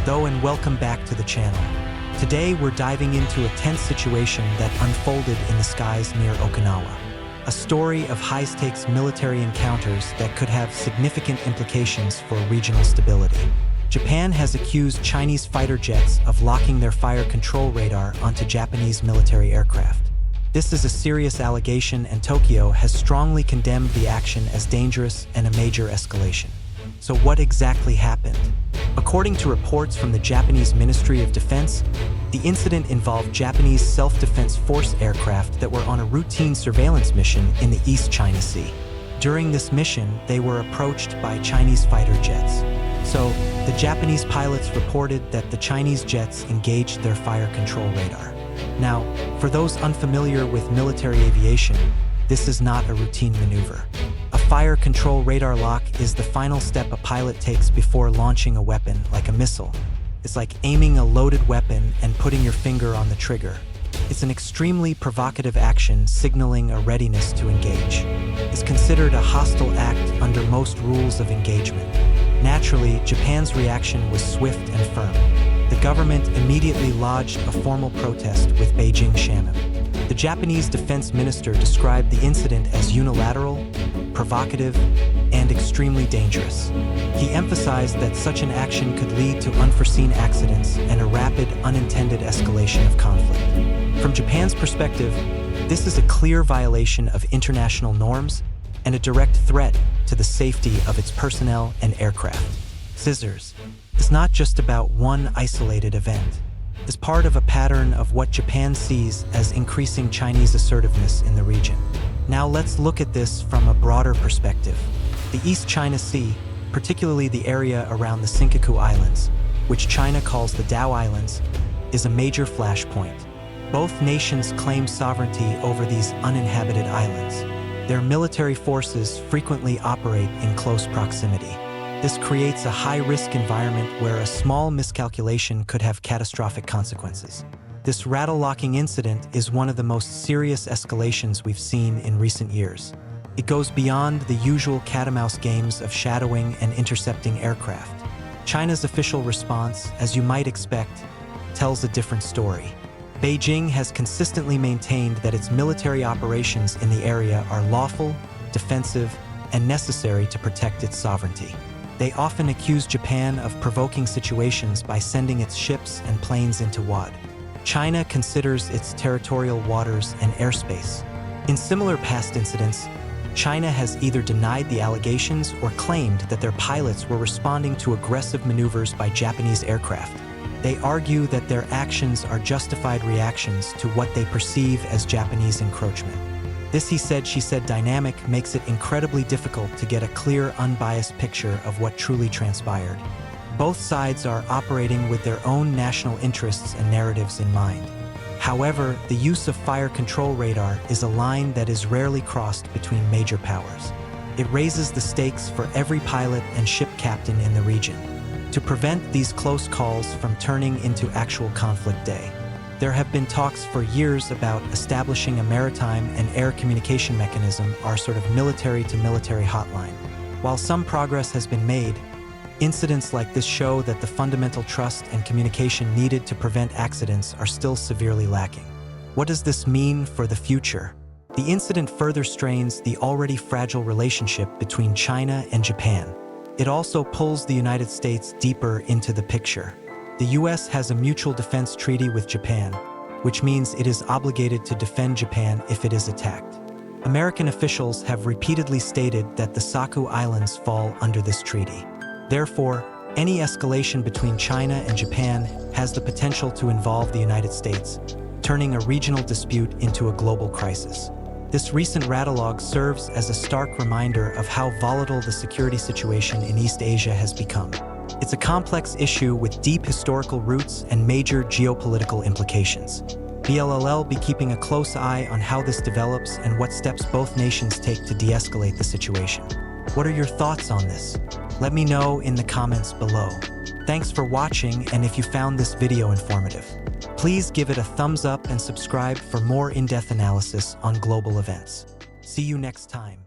Hello and welcome back to the channel. Today we're diving into a tense situation that unfolded in the skies near Okinawa. A story of high-stakes military encounters that could have significant implications for regional stability. Japan has accused Chinese fighter jets of locking their fire control radar onto Japanese military aircraft. This is a serious allegation, and Tokyo has strongly condemned the action as dangerous and a major escalation. So what exactly happened? According to reports from the Japanese Ministry of Defense, the incident involved Japanese Self-Defense Force aircraft that were on a routine surveillance mission in the East China Sea. During this mission, they were approached by Chinese fighter jets. So, the Japanese pilots reported that the Chinese jets engaged their fire control radar. Now, for those unfamiliar with military aviation, this is not a routine maneuver. A fire control radar lock is the final step a pilot takes before launching a weapon, like a missile. It's like aiming a loaded weapon and putting your finger on the trigger. It's an extremely provocative action signaling a readiness to engage. It's considered a hostile act under most rules of engagement. Naturally, Japan's reaction was swift and firm. The government immediately lodged a formal protest with Beijing Shannon. The Japanese defense minister described the incident as unilateral, provocative, and extremely dangerous. He emphasized that such an action could lead to unforeseen accidents and a rapid, unintended escalation of conflict. From Japan's perspective, this is a clear violation of international norms and a direct threat to the safety of its personnel and aircraft. Scissors is not just about one isolated event. Is part of a pattern of what Japan sees as increasing Chinese assertiveness in the region. Now let's look at this from a broader perspective. The East China Sea, particularly the area around the Senkaku Islands, which China calls the Dao Islands, is a major flashpoint. Both nations claim sovereignty over these uninhabited islands. Their military forces frequently operate in close proximity. This creates a high-risk environment where a small miscalculation could have catastrophic consequences. This rattle-locking incident is one of the most serious escalations we've seen in recent years. It goes beyond the usual cat-and-mouse games of shadowing and intercepting aircraft. China's official response, as you might expect, tells a different story. Beijing has consistently maintained that its military operations in the area are lawful, defensive, and necessary to protect its sovereignty. They often accuse Japan of provoking situations by sending its ships and planes into WAD. China considers its territorial waters and airspace. In similar past incidents, China has either denied the allegations or claimed that their pilots were responding to aggressive maneuvers by Japanese aircraft. They argue that their actions are justified reactions to what they perceive as Japanese encroachment. This he said, she said dynamic makes it incredibly difficult to get a clear, unbiased picture of what truly transpired. Both sides are operating with their own national interests and narratives in mind. However, the use of fire control radar is a line that is rarely crossed between major powers. It raises the stakes for every pilot and ship captain in the region. To prevent these close calls from turning into actual conflict day, there have been talks for years about establishing a maritime and air communication mechanism, our sort of military-to-military hotline. While some progress has been made, incidents like this show that the fundamental trust and communication needed to prevent accidents are still severely lacking. What does this mean for the future? The incident further strains the already fragile relationship between China and Japan. It also pulls the United States deeper into the picture. The U.S. has a mutual defense treaty with Japan, which means it is obligated to defend Japan if it is attacked. American officials have repeatedly stated that the Saku Islands fall under this treaty. Therefore, any escalation between China and Japan has the potential to involve the United States, turning a regional dispute into a global crisis. This recent rattle-log serves as a stark reminder of how volatile the security situation in East Asia has become. It's a complex issue with deep historical roots and major geopolitical implications. BLLL be keeping a close eye on how this develops and what steps both nations take to de-escalate the situation. What are your thoughts on this? Let me know in the comments below. Thanks for watching, and if you found this video informative, please give it a thumbs up and subscribe for more in-depth analysis on global events. See you next time.